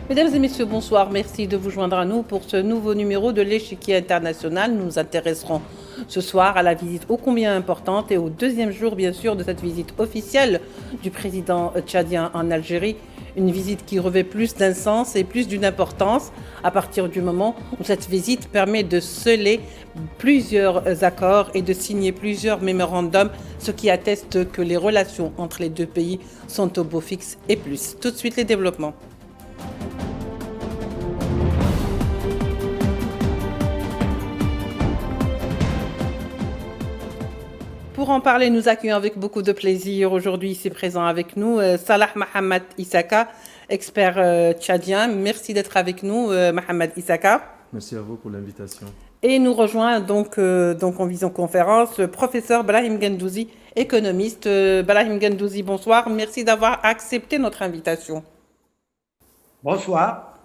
Mesdames et messieurs, bonsoir. Merci de vous joindre à nous pour ce nouveau numéro de l'Échiquier international. Nous nous intéresserons ce soir à la visite ô combien importante et au deuxième jour, bien sûr, de cette visite officielle du président tchadien en Algérie. Une visite qui revêt plus d'un sens et plus d'une importance à partir du moment où cette visite permet de sceller plusieurs accords et de signer plusieurs mémorandums, ce qui atteste que les relations entre les deux pays sont au beau fixe et plus. Tout de suite, les développements. Pour en parler, nous accueillons avec beaucoup de plaisir aujourd'hui ici présent avec nous Salah Mohamed Issaka, expert tchadien. Merci d'être avec nous, Mohamed Issaka. Merci à vous pour l'invitation. Et nous rejoint donc en visioconférence le professeur Brahim Gendouzi, économiste. Brahim Gendouzi, bonsoir. Merci d'avoir accepté notre invitation. Bonsoir.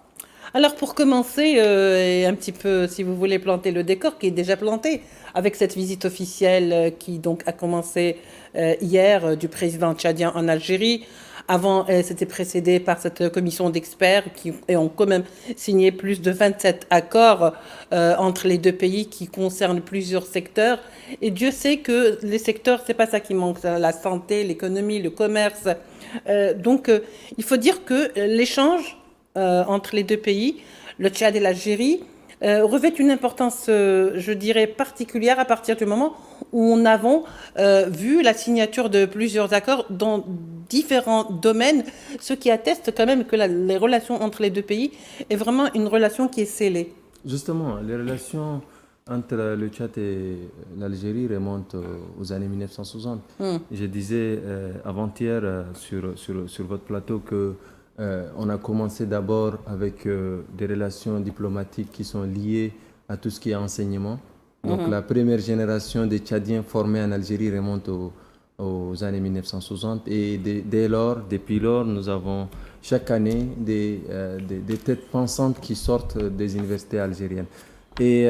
Alors pour commencer, et un petit peu, si vous voulez, planter le décor qui est déjà planté, avec cette visite officielle qui donc a commencé hier du président tchadien en Algérie. Avant, c'était précédé par cette commission d'experts qui ont quand même signé plus de 27 accords entre les deux pays qui concernent plusieurs secteurs. Et Dieu sait que les secteurs, c'est pas ça qui manque, la santé, l'économie, le commerce. Donc, il faut dire que l'échange entre les deux pays, le Tchad et l'Algérie, revêt une importance, je dirais, particulière à partir du moment où on avons vu la signature de plusieurs accords dans différents domaines, ce qui atteste quand même que les relations entre les deux pays est vraiment une relation qui est scellée. Justement, les relations entre le Tchad et l'Algérie remontent aux années 1960. Je disais avant-hier sur votre plateau que on a commencé d'abord avec des relations diplomatiques qui sont liées à tout ce qui est enseignement. Donc la première génération des Tchadiens formés en Algérie remonte aux années 1960 et dès lors, depuis lors, nous avons chaque année des têtes pensantes qui sortent des universités algériennes. Et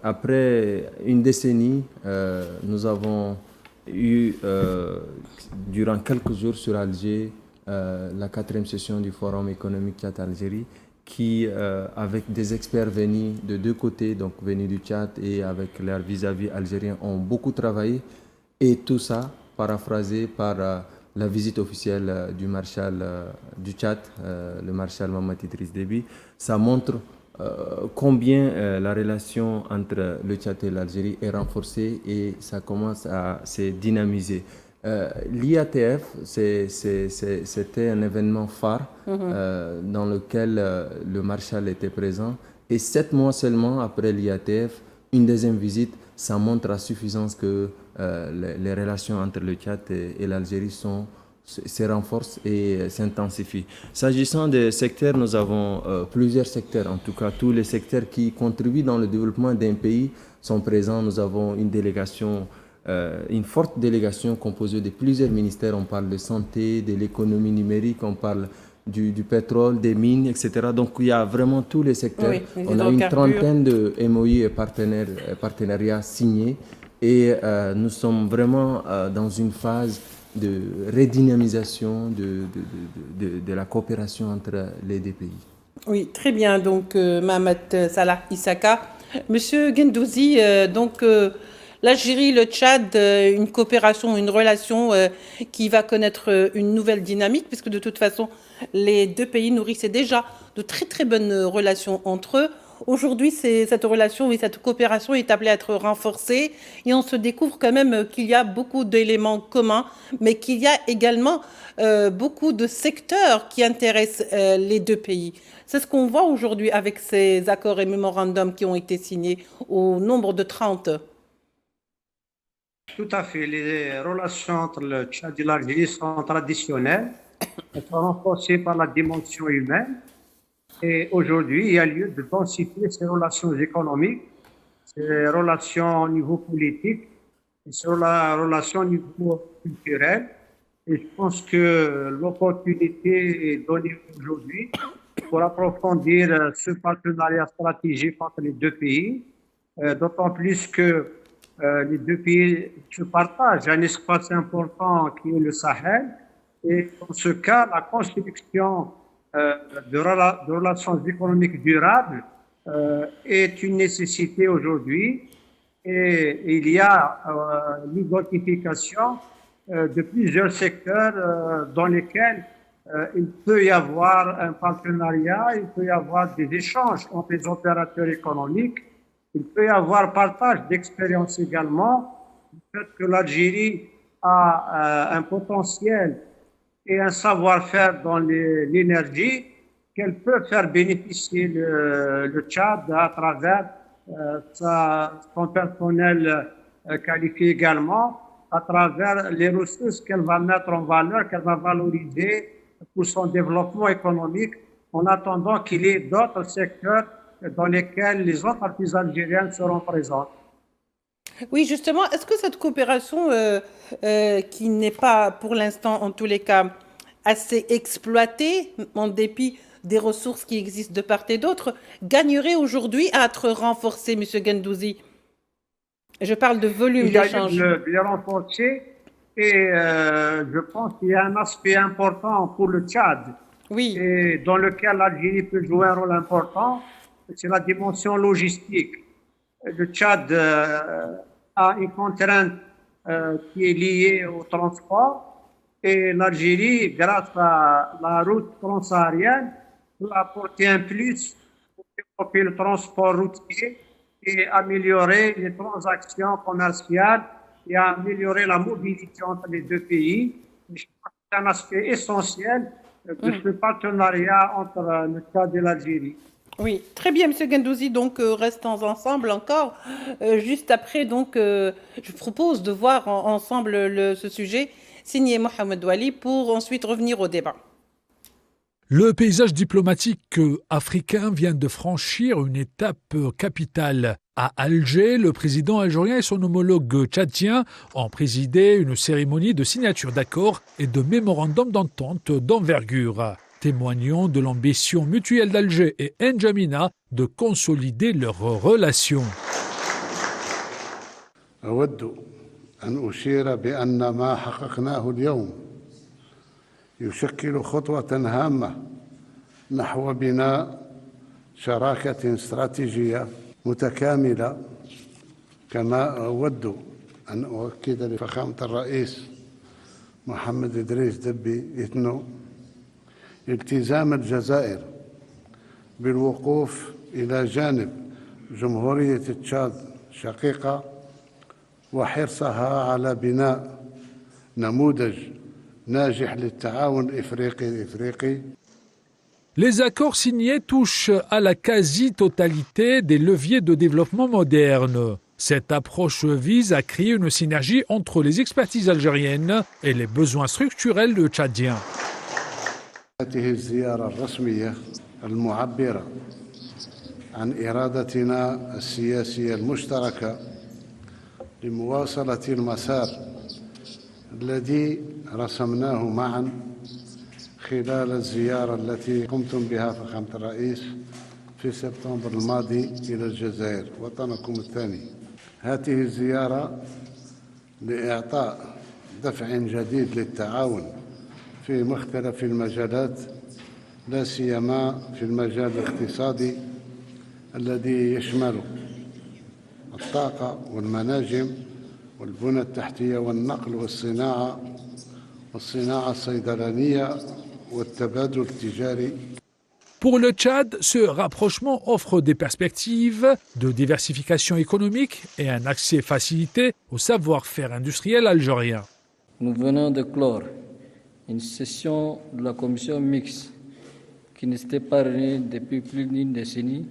après une décennie, nous avons eu durant quelques jours sur Alger la 4e session du Forum économique Tchad-Algérie qui, avec des experts venus de deux côtés, donc venus du Tchad et avec leurs vis-à-vis algériens, ont beaucoup travaillé. Et tout ça, paraphrasé par la visite officielle du maréchal du Tchad, le maréchal Mahamat Idriss Déby, ça montre combien la relation entre le Tchad et l'Algérie est renforcée et ça commence à se dynamiser. L'IATF, c'était un événement phare dans lequel le maréchal était présent. Et 7 mois seulement après l'IATF, une deuxième visite, ça montre à suffisance que les relations entre le Tchad et l'Algérie se renforcent et s'intensifient. S'agissant des secteurs, nous avons plusieurs secteurs, en tout cas tous les secteurs qui contribuent dans le développement d'un pays sont présents. Nous avons une délégation une forte délégation composée de plusieurs ministères. On parle de santé, de l'économie numérique, on parle du pétrole, des mines, etc. Donc il y a vraiment tous les secteurs. Oui, on a une trentaine de MOI et partenariats signés et nous sommes vraiment dans une phase de redynamisation de la coopération entre les deux pays. Oui, très bien. Donc, Mohamed Salah Issaka. Monsieur Gendouzi, l'Algérie, le Tchad, une coopération, une relation qui va connaître une nouvelle dynamique, puisque de toute façon, les deux pays nourrissaient déjà de très très bonnes relations entre eux. Aujourd'hui, cette relation et cette coopération est appelée à être renforcée et on se découvre quand même qu'il y a beaucoup d'éléments communs, mais qu'il y a également beaucoup de secteurs qui intéressent les deux pays. C'est ce qu'on voit aujourd'hui avec ces accords et mémorandums qui ont été signés au nombre de 30. Tout à fait. Les relations entre le Tchad et l'Algérie sont traditionnelles. Elles sont renforcées par la dimension humaine. Et aujourd'hui, il y a lieu de densifier ces relations économiques, ces relations au niveau politique, et ces relations au niveau culturel. Et je pense que l'opportunité est donnée aujourd'hui pour approfondir ce partenariat stratégique entre les deux pays, d'autant plus que les deux pays se partagent un espace important qui est le Sahel. Et dans ce cas, la construction de relations économiques durables est une nécessité aujourd'hui et il y a l'identification de plusieurs secteurs dans lesquels il peut y avoir un partenariat, il peut y avoir des échanges entre les opérateurs économiques, il peut y avoir partage d'expériences également. Le fait que l'Algérie a un potentiel et un savoir-faire dans l'énergie qu'elle peut faire bénéficier le Tchad à travers son personnel qualifié également, à travers les ressources qu'elle va mettre en valeur, qu'elle va valoriser pour son développement économique, en attendant qu'il y ait d'autres secteurs dans lesquels les entreprises algériennes seront présentes. Oui, justement, est-ce que cette coopération, qui n'est pas pour l'instant, en tous les cas, assez exploitée, en dépit des ressources qui existent de part et d'autre, gagnerait aujourd'hui à être renforcée, M. Gendouzi? Je parle de volume d'échange. Il y a eu de les renforcer et je pense qu'il y a un aspect important pour le Tchad, Oui. et dans lequel l'Algérie peut jouer un rôle important, c'est la dimension logistique. Le Tchad a une contrainte qui est liée au transport et l'Algérie, grâce à la route transsaharienne, peut apporter un plus pour développer le transport routier et améliorer les transactions commerciales et améliorer la mobilité entre les deux pays. Je pense que c'est un aspect essentiel de ce partenariat entre le Tchad et l'Algérie. Oui, très bien, M. Gendouzi. Donc, restons ensemble encore. Juste après, donc, je propose de voir ensemble ce sujet signé Mohamed Wali pour ensuite revenir au débat. Le paysage diplomatique africain vient de franchir une étape capitale. À Alger, le président algérien et son homologue tchadien ont présidé une cérémonie de signature d'accords et de mémorandums d'entente d'envergure, témoignant de l'ambition mutuelle d'Alger et N'Djamena de consolider leurs relations. أود أن أشير بأن ما حققناه اليوم يشكل خطوة هامة نحو بناء شراكة استراتيجية متكاملة، كما أود أن أؤكد لفخامة الرئيس محمد إدريس دبي إثنو التزام الجزائر بالوقوف إلى جانب جمهورية تشاد شقيقة وحرصها على بناء نموذج ناجح للتعاون الإفريقي. Les accords signés touchent à la quasi-totalité des leviers de développement modernes. Cette approche vise à créer une synergie entre les expertises algériennes et les besoins structurels tchadiens. هذه الزيارة الرسمية المعبرة عن إرادتنا السياسية المشتركة لمواصلة المسار الذي رسمناه معا خلال الزيارة التي قمتم بها فخامة الرئيس في سبتمبر الماضي إلى الجزائر وطنكم الثاني. هذه الزيارة لإعطاء دفع جديد للتعاون في مختلف المجالات، لا سيما في المجال الاقتصادي الذي يشمل الطاقة والمناجم والبنى التحتية والنقل والصناعة الصيدلانية والتبادل التجاري. Pour le Tchad, ce rapprochement offre des perspectives de diversification économique et un accès facilité au savoir-faire industriel algérien. Nous venons de clore une session de la commission mixte qui ne s'était pas réunie depuis plus d'une décennie.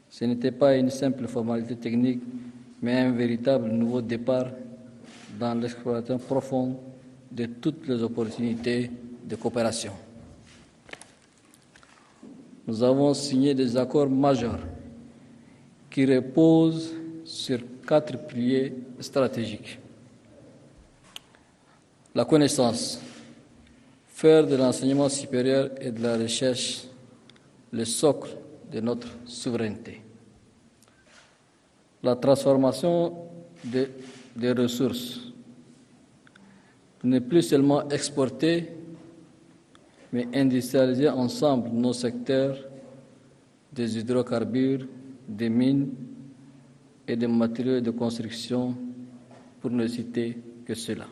Ce n'était pas une simple formalité technique, mais un véritable nouveau départ dans l'exploration profonde de toutes les opportunités de coopération. Nous avons signé des accords majeurs qui reposent sur 4 piliers stratégiques. La connaissance, faire de l'enseignement supérieur et de la recherche le socle de notre souveraineté. La transformation des ressources, ne plus seulement exporter, mais industrialiser ensemble nos secteurs des hydrocarbures, des mines et des matériaux de construction, pour ne citer que cela.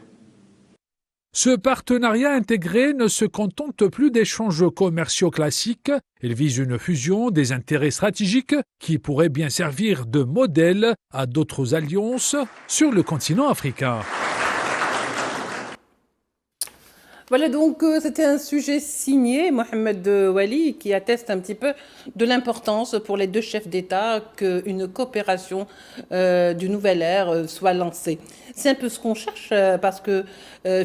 Ce partenariat intégré ne se contente plus d'échanges commerciaux classiques, il vise une fusion des intérêts stratégiques qui pourraient bien servir de modèle à d'autres alliances sur le continent africain. Voilà, donc c'était un sujet signé Mohamed Wali qui atteste un petit peu de l'importance pour les deux chefs d'État qu'une coopération du nouvel ère soit lancée. C'est un peu ce qu'on cherche parce que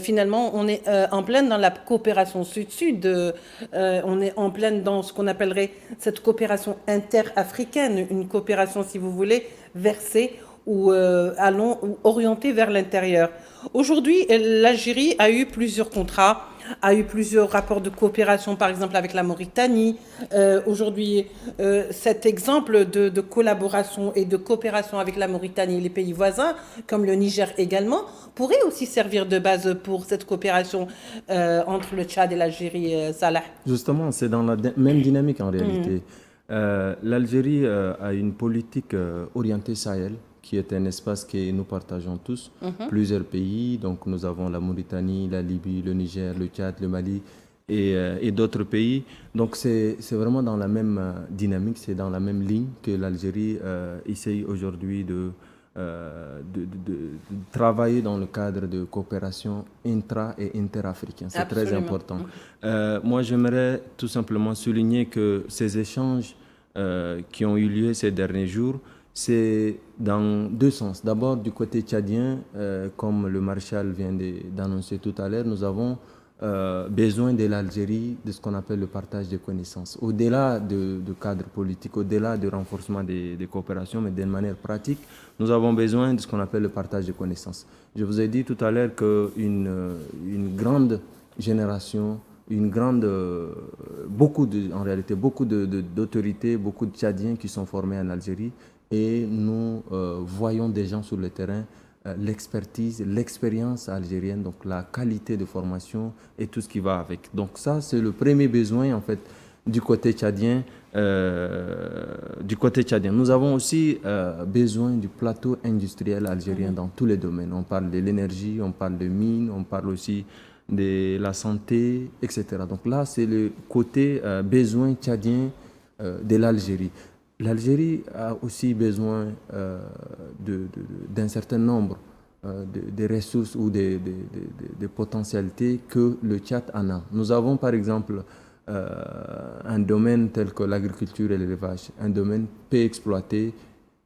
finalement on est en pleine dans la coopération sud-sud, on est en pleine dans ce qu'on appellerait cette coopération inter-africaine, une coopération si vous voulez versée ou orientés vers l'intérieur. Aujourd'hui, l'Algérie a eu plusieurs contrats, a eu plusieurs rapports de coopération, par exemple avec la Mauritanie. Aujourd'hui, cet exemple de collaboration et de coopération avec la Mauritanie et les pays voisins, comme le Niger également, pourrait aussi servir de base pour cette coopération entre le Tchad et l'Algérie, Salah. Justement, c'est dans la même dynamique en réalité. L'Algérie a une politique orientée Sahel, qui est un espace que nous partageons tous, plusieurs pays. Donc nous avons la Mauritanie, la Libye, le Niger, le Tchad, le Mali et d'autres pays. Donc c'est vraiment dans la même dynamique, c'est dans la même ligne que l'Algérie essaye aujourd'hui de travailler dans le cadre de coopération intra- et interafricaine. C'est très important. Moi, j'aimerais tout simplement souligner que ces échanges qui ont eu lieu ces derniers jours, c'est dans deux sens. D'abord, du côté tchadien, comme le maréchal vient d'annoncer tout à l'heure, nous avons besoin de l'Algérie de ce qu'on appelle le partage de connaissances. Au-delà de cadre politique, au-delà du renforcement des coopérations, mais d'une manière pratique, nous avons besoin de ce qu'on appelle le partage de connaissances. Je vous ai dit tout à l'heure qu'une grande génération, en réalité, beaucoup d'autorités, beaucoup de Tchadiens qui sont formés en Algérie, et nous voyons des gens sur le terrain, l'expertise, l'expérience algérienne, donc la qualité de formation et tout ce qui va avec. Donc ça, c'est le premier besoin en fait du côté tchadien. Nous avons aussi besoin du plateau industriel algérien dans tous les domaines. On parle de l'énergie, on parle de mines, on parle aussi de la santé, etc. Donc là, c'est le côté besoin tchadien de l'Algérie. L'Algérie a aussi besoin d'un certain nombre de ressources ou de potentialités que le Tchad en a. Nous avons par exemple un domaine tel que l'agriculture et l'élevage, un domaine peu exploité,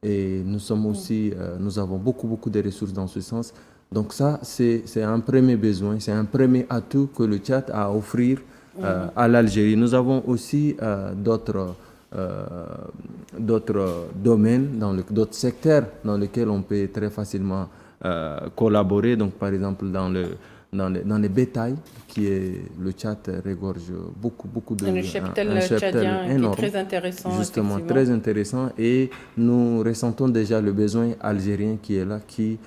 et nous avons beaucoup de ressources dans ce sens. Donc ça, c'est un premier besoin, c'est un premier atout que le Tchad a à offrir à l'Algérie. Nous avons aussi d'autres domaines, d'autres secteurs dans lesquels on peut très facilement collaborer. Donc, par exemple, dans les bétails, le Tchad regorge beaucoup de... Un cheptel tchadien énorme, qui est très intéressant. Justement, très intéressant. Et nous ressentons déjà le besoin algérien qui est là, qui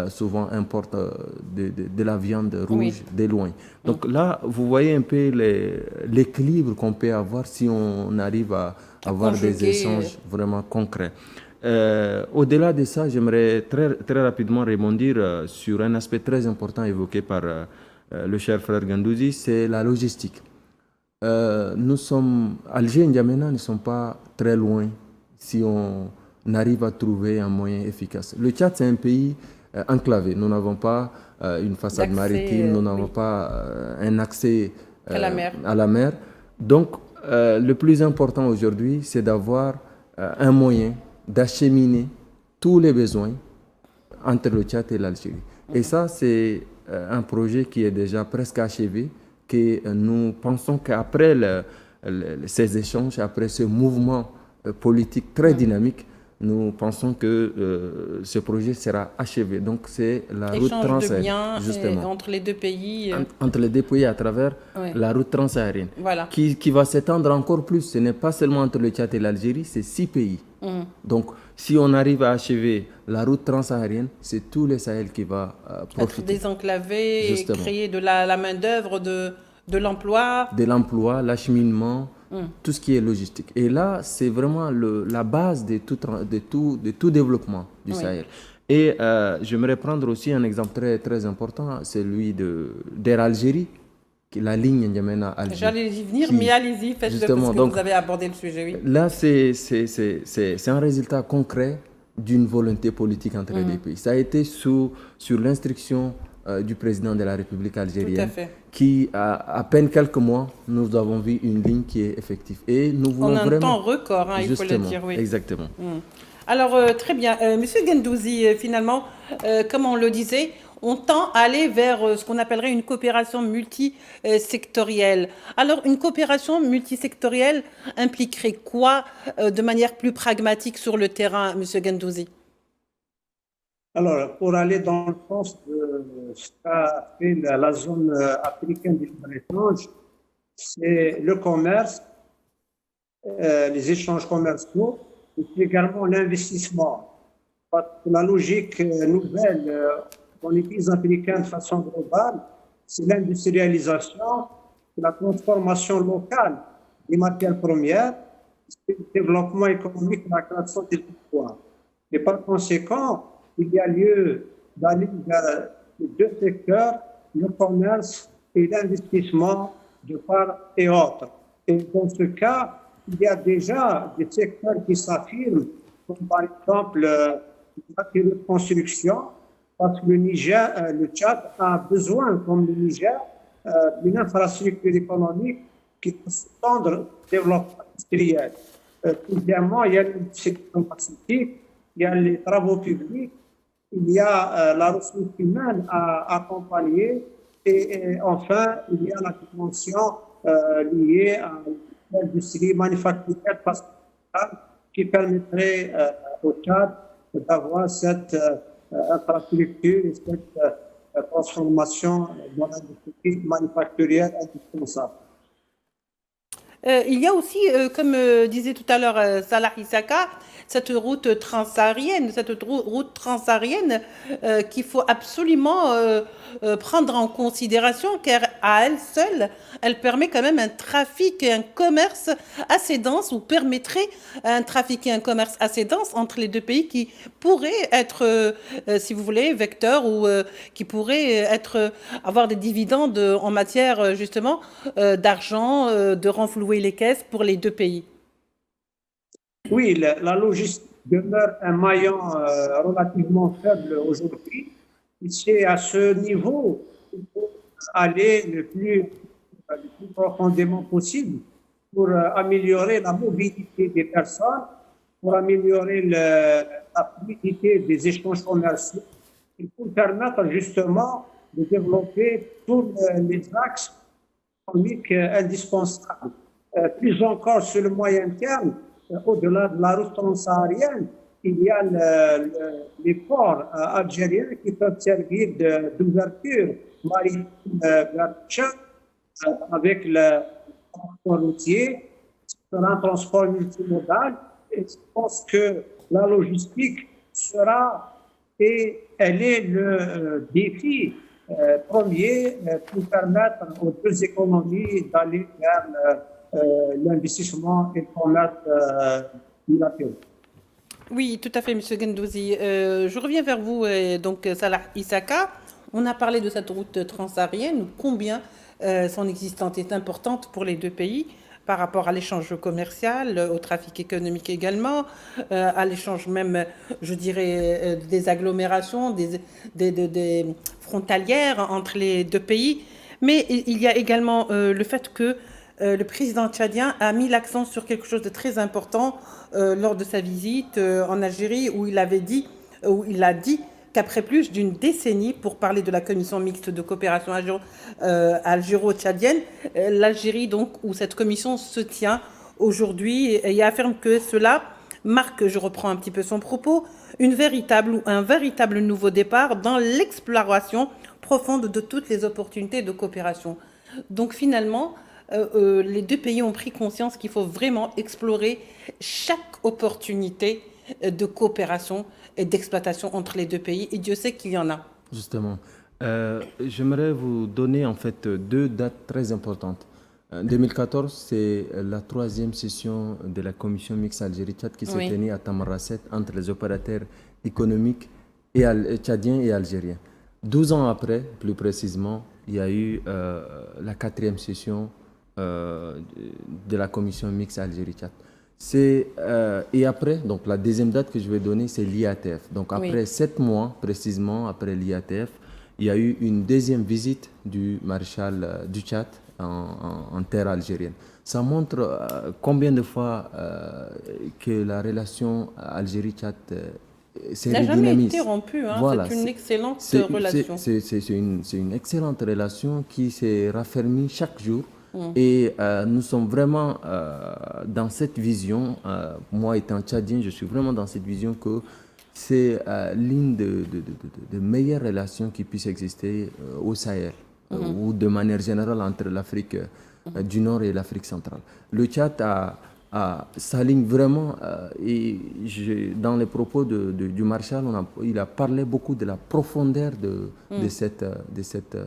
souvent importe de la viande rouge de loin. Donc là, vous voyez un peu l'équilibre qu'on peut avoir si on arrive à avoir des échanges vraiment concrets. Au-delà de ça, j'aimerais très rapidement rebondir sur un aspect très important évoqué par le cher frère Gandouzi, c'est la logistique. Alger et N'Djamena ne sont pas très loin si on arrive à trouver un moyen efficace. Le Tchad, c'est un pays enclavé. Nous n'avons pas une façade maritime, nous n'avons pas un accès à la mer. Donc, le plus important aujourd'hui, c'est d'avoir un moyen d'acheminer tous les besoins entre le Tchad et l'Algérie. Et ça, c'est un projet qui est déjà presque achevé, que nous pensons qu'après ces échanges, après ce mouvement politique très dynamique, nous pensons que ce projet sera achevé. Donc, c'est la route transsaharienne, justement, entre les deux pays. Entre les deux pays à travers la route transsaharienne, voilà. qui va s'étendre encore plus. Ce n'est pas seulement entre le Tchad et l'Algérie, c'est 6 pays. Donc, si on arrive à achever la route transsaharienne, c'est tout le Sahel qui va profiter. Être désenclavé et créer de la main-d'œuvre de l'emploi, l'acheminement, tout ce qui est logistique. Et là, c'est vraiment la base de tout développement du Sahel. Et j'aimerais prendre aussi un exemple très, très important, celui d'Air Algérie, la ligne N'Djamena-Alger. J'allais y venir, mais allez-y, faites-le parce que vous avez abordé le sujet. Oui. Là, c'est un résultat concret d'une volonté politique entre les deux pays. Ça a été sur l'instruction du président de la République algérienne, qui, à peine quelques mois, nous avons vu une ligne qui est effective. Et nous voulons en un temps record, hein, il faut le dire. Oui. Exactement. Alors, très bien. Monsieur Gendouzi, finalement, comme on le disait, on tend à aller vers ce qu'on appellerait une coopération multisectorielle. Alors, une coopération multisectorielle impliquerait quoi de manière plus pragmatique sur le terrain, Monsieur Gendouzi? Alors, pour aller dans le sens de ce qu'a fait la zone africaine du libre-échange, c'est le commerce, les échanges commerciaux, et puis également l'investissement. Parce que la logique nouvelle dans les pays africains de façon globale, c'est l'industrialisation, c'est la transformation locale des matières premières, c'est le développement économique et la création des emplois. Et par conséquent, il y a lieu d'aller vers les deux secteurs, le commerce et l'investissement de part et autre. Et dans ce cas, il y a déjà des secteurs qui s'affirment, comme par exemple les matériaux de construction, parce que le Tchad a besoin, comme le Niger, d'une infrastructure économique qui peut s'étendre au développement industriel. Deuxièmement, il y a l'industrie pharmaceutique, il y a les travaux publics, il y a la ressource humaine à accompagner et enfin, il y a la dimension liée à l'industrie manufacturière qui permettrait au Tchad d'avoir cette infrastructure et cette transformation dans l'industrie manufacturière indispensable. Il y a aussi, comme disait tout à l'heure Salah Issaka, cette route transsaharienne qu'il faut absolument prendre en considération, car à elle seule, elle permet quand même un trafic et un commerce assez dense, ou permettrait un trafic et un commerce assez dense entre les deux pays qui pourraient être, si vous voulez, vecteurs ou qui pourraient avoir des dividendes en matière justement d'argent, de renflouer les caisses pour les deux pays. Oui, la logistique demeure un maillon relativement faible aujourd'hui. C'est à ce niveau qu'il faut aller le plus profondément possible pour améliorer la mobilité des personnes, pour améliorer la fluidité des échanges commerciaux et pour permettre justement de développer tous les axes économiques indispensables. Plus encore sur le moyen terme, au-delà de la route transsaharienne, il y a les ports algériens qui peuvent servir d'ouverture maritime vers le Tchad avec le transport routier, un transport multimodal. Et je pense que la logistique sera, et elle est le défi premier pour permettre aux deux économies d'aller vers l'investissement et le commerce bilatéraux. Oui, tout à fait, M. Gendouzi. Je reviens vers vous, donc Salah Issaka. On a parlé de cette route transsaharienne, combien son existence est importante pour les deux pays par rapport à l'échange commercial, au trafic économique également, à l'échange même, je dirais, des agglomérations, des frontalières entre les deux pays. Mais il y a également le fait que le président tchadien a mis l'accent sur quelque chose de très important lors de sa visite en Algérie, où il a dit qu'après plus d'une décennie, pour parler de la commission mixte de coopération algéro-tchadienne, l'Algérie, donc, où cette commission se tient aujourd'hui, et affirme que cela marque, je reprends un petit peu son propos, un véritable nouveau départ dans l'exploration profonde de toutes les opportunités de coopération. Donc finalement, les deux pays ont pris conscience qu'il faut vraiment explorer chaque opportunité de coopération et d'exploitation entre les deux pays, et Dieu sait qu'il y en a. Justement. J'aimerais vous donner en fait deux dates très importantes. 2014, c'est la troisième session de la commission mixte Algérie-Tchad qui s'est tenue à Tamarasset entre les opérateurs économiques tchadiens et algériens. 12 ans après, plus précisément, il y a eu la quatrième session de la commission mixte Algérie-Tchad. Et après, donc la deuxième date que je vais donner, c'est l'IATF. Donc après 7 mois, précisément, après l'IATF, il y a eu une deuxième visite du maréchal du Tchad en terre algérienne. Ça montre combien de fois que la relation Algérie-Tchad s'est n'a jamais redynamise. été rompue. Hein. Voilà, c'est une excellente relation. C'est une excellente relation qui s'est raffermie chaque jour. Et nous sommes vraiment dans cette vision, moi étant tchadien, je suis vraiment dans cette vision que c'est l'une de meilleures relations qui puissent exister au Sahel ou de manière générale entre l'Afrique du Nord et l'Afrique centrale. Le Tchad s'aligne vraiment et dans les propos du Marshal, il a parlé beaucoup de la profondeur de cette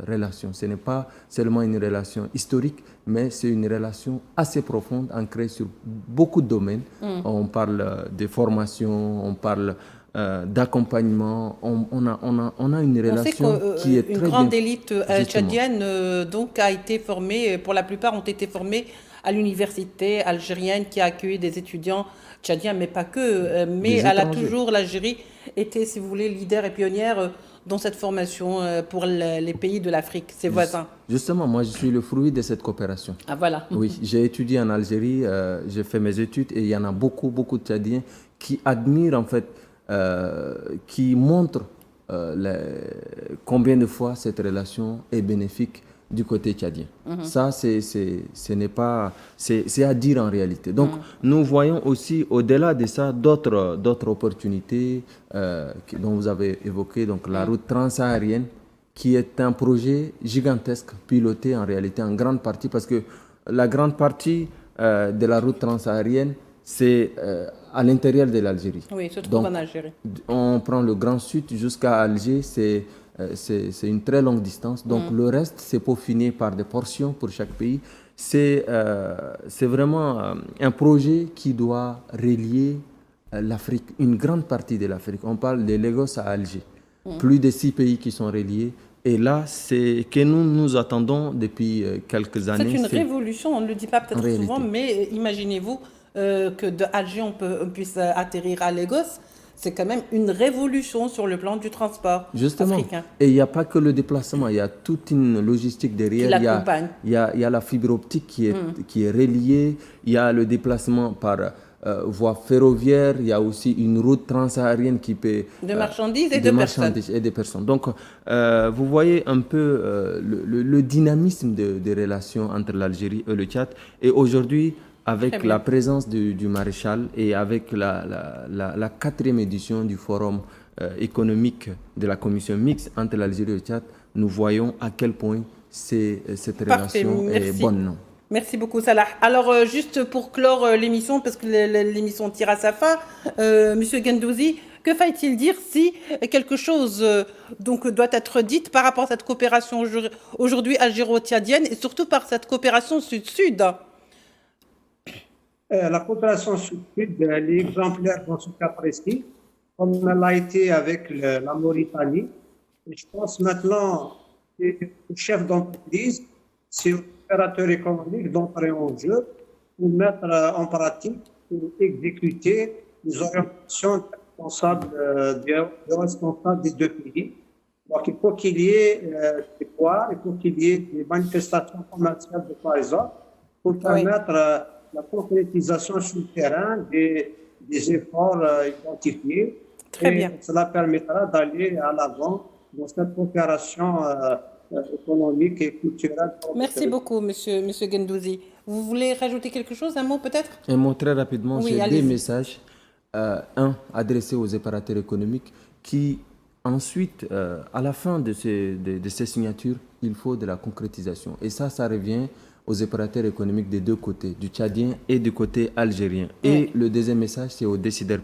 relation. Ce n'est pas seulement une relation historique, mais c'est une relation assez profonde, ancrée sur beaucoup de domaines. On parle de formation, on parle d'accompagnement. On a une relation qui est très bien. Une grande élite tchadienne donc a été formée, pour la plupart ont été formés à l'université algérienne qui a accueilli des étudiants tchadiens, mais pas que. Mais elle a toujours, l'Algérie, été, si vous voulez, leader et pionnière dans cette formation pour les pays de l'Afrique, ses voisins. Justement, moi, je suis le fruit de cette coopération. Ah, voilà. Oui, j'ai étudié en Algérie, j'ai fait mes études et il y en a beaucoup de Tchadiens qui admirent, en fait, qui montrent combien de fois cette relation est bénéfique du côté tchadien. Ça, ce n'est pas, c'est à dire en réalité. Donc, nous voyons aussi, au-delà de ça, d'autres opportunités dont vous avez évoqué, donc la route transsaharienne, qui est un projet gigantesque, piloté en réalité en grande partie, parce que la grande partie de la route transsaharienne, c'est à l'intérieur de l'Algérie. Oui, se trouve en Algérie. On prend le Grand Sud jusqu'à Alger, c'est une très longue distance. Donc le reste, c'est peaufiné par des portions pour chaque pays. C'est vraiment un projet qui doit relier l'Afrique, une grande partie de l'Afrique. On parle de Lagos à Alger. Plus de 6 pays qui sont reliés. Et là, c'est que nous attendons depuis quelques années. C'est une révolution, on ne le dit pas peut-être souvent, mais imaginez-vous que de Alger, on puisse atterrir à Lagos. C'est quand même une révolution sur le plan du transport africain. Et il n'y a pas que le déplacement, il y a toute une logistique derrière. Qui l'accompagne. Il y a la fibre optique qui est reliée, il y a le déplacement par voie ferroviaire, il y a aussi une route transsaharienne qui peut... De marchandises et de personnes. Donc, vous voyez un peu le dynamisme des relations entre l'Algérie et le Tchad. Et aujourd'hui, avec la présence du maréchal et avec la quatrième édition du forum économique de la commission mixte entre l'Algérie et le Tchad, nous voyons à quel point cette relation est bonne. Merci beaucoup, Salah. Alors, juste pour clore l'émission, parce que l'émission tire à sa fin, Monsieur Gendouzi, que faut-il dire si quelque chose donc, doit être dit par rapport à cette coopération aujourd'hui algéro-tchadienne et surtout par cette coopération sud-sud? La coopération sud-sud, elle est exemplaire dans ce cas précis, comme elle a été avec la Mauritanie. Et je pense maintenant que les chefs d'entreprise, c'est aux opérateurs économiques d'entrer en jeu pour mettre en pratique, pour exécuter les orientations des responsables des deux pays. Donc il faut qu'il y ait des poids, il faut qu'il y ait des manifestations commerciales de part et d'autre pour permettre la concrétisation sur le terrain des efforts identifiés. Très bien. Cela permettra d'aller à l'avant dans cette coopération économique et culturelle. Merci beaucoup, monsieur Gendouzi. Vous voulez rajouter quelque chose, un mot peut-être? Un mot très rapidement, j'ai des messages. Un, adressé aux opérateurs économiques qui, ensuite, à la fin de ces signatures, il faut de la concrétisation. Et ça revient aux opérateurs économiques des deux côtés, du tchadien et du côté algérien. Et le deuxième message, c'est aux décideurs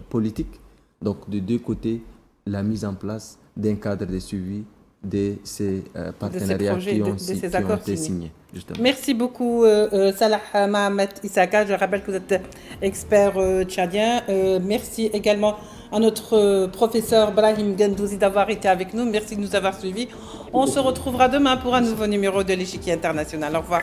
politiques. Donc, de deux côtés, la mise en place d'un cadre de suivi de ces partenariats qui ont été signés. Justement. Merci beaucoup Salah Mohamed Issaka. Je rappelle que vous êtes expert tchadien. Merci également à notre professeur Brahim Gendouzi d'avoir été avec nous. Merci de nous avoir suivis. On se retrouvera demain pour un nouveau numéro de l'Échiquier international. Au revoir.